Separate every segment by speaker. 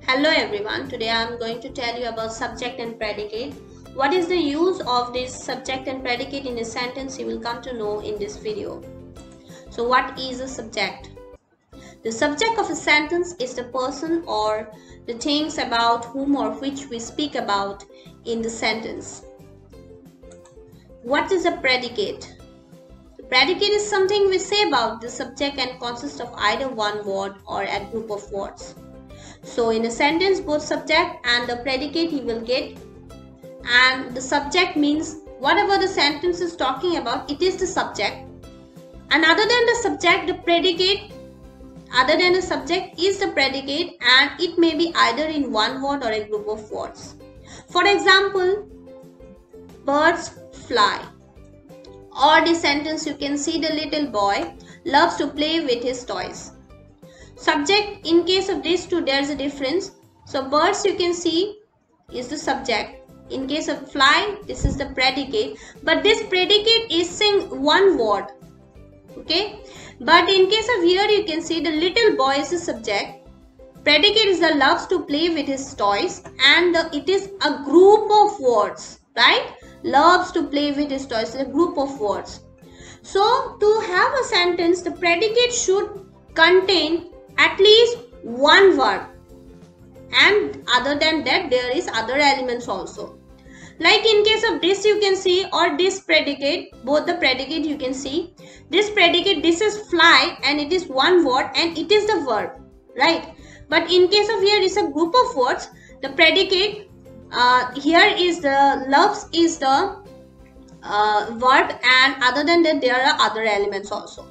Speaker 1: Hello everyone, today I am going to tell you about subject and predicate. What is the use of this subject and predicate in a sentence you will come to know in this video. So what is a subject? The subject of a sentence is the person or the things about whom or which we speak about in the sentence. What is a predicate? The predicate is something we say about the subject and consists of either one word or a group of words. So in a sentence, both subject and the predicate you will get, and the subject means whatever the sentence is talking about, it is the subject, and other than the subject, the predicate, other than the subject is the predicate, and it may be either in one word or a group of words. For example, birds fly, or the sentence you can see the little boy loves to play with his toys. Subject, in case of these two, there is a difference. So birds you can see is the subject. In case of fly, this is the predicate. But this predicate is saying one word. Okay. But in case of here, you can see the little boy is the subject. Predicate is the loves to play with his toys. And it is a group of words. Right? Loves to play with his toys. A group of words. So to have a sentence, the predicate should contain at least one word, and other than that there is other elements also. Like in case of this you can see, or this predicate, both the predicate you can see, this predicate, this is fly and it is one word and it is the verb, right? But in case of here is a group of words, the predicate here is the loves is the verb, and other than that there are other elements also.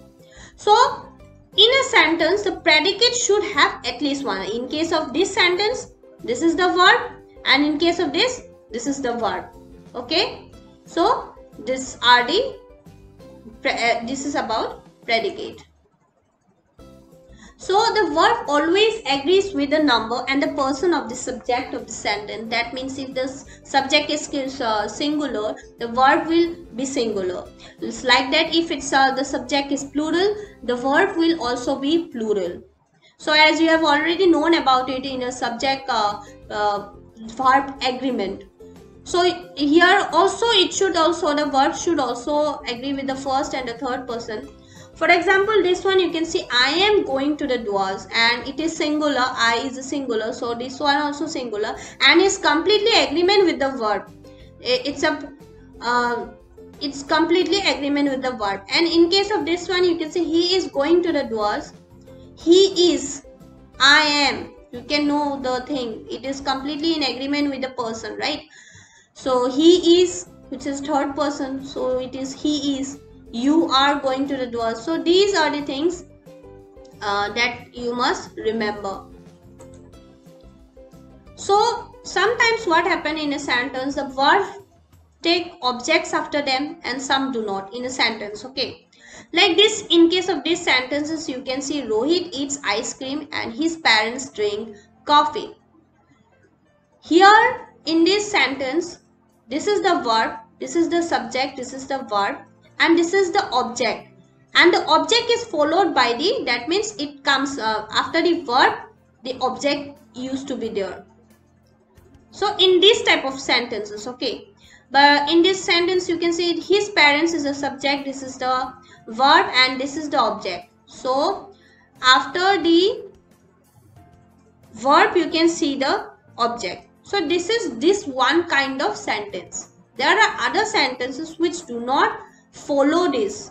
Speaker 1: So in a sentence, the predicate should have at least one. In case of this sentence, this is the verb, and in case of this is the verb. Okay. So this are the this is about predicate. So the verb always agrees with the number and the person of the subject of the sentence. That means if the subject is singular, the verb will be singular. It's like that. If it's the subject is plural, the verb will also be plural. So as you have already known about it in a subject verb agreement. So here also the verb should also agree with the first and the third person. For example, this one you can see I am going to the doors, and it is singular, I is a singular, so this one also singular and is completely agreement with the verb. It's completely agreement with the verb. And in case of this one you can see he is going to the doors, he is, I am, you can know the thing, it is completely in agreement with the person, right? So he is, which is third person, so it is he is, you are going to the door. So these are the things that you must remember. So sometimes what happen in a sentence, the verb take objects after them and some do not in a sentence. Okay, like this, in case of these sentences you can see Rohit eats ice cream and his parents drink coffee. Here in this sentence, this is the verb, this is the subject, this is the verb, and this is the object, and the object is followed by the, that means it comes after the verb, the object used to be there. So in this type of sentences, okay, but in this sentence you can see his parents is the subject, this is the verb, and this is the object. So after the verb you can see the object. So this is this one kind of sentence. There are other sentences which do not follow this.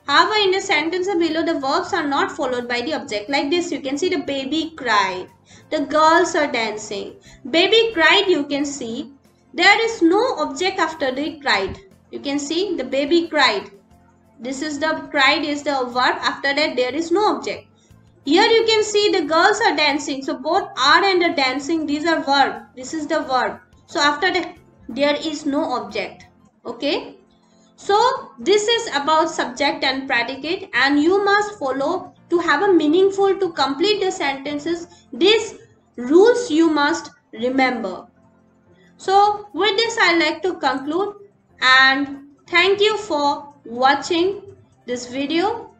Speaker 1: However, in the sentence below, the verbs are not followed by the object. Like this, you can see the baby cried, the girls are dancing. Baby cried, you can see there is no object after the cried. You can see the baby cried. This is the cried is the verb. After that, there is no object. Here you can see the girls are dancing. So both are and the dancing, these are verb. This is the verb. So after that, there is no object. Okay. So this is about subject and predicate, and you must follow to have a meaningful, to complete the sentences. These rules you must remember. So with this I like to conclude, and thank you for watching this video.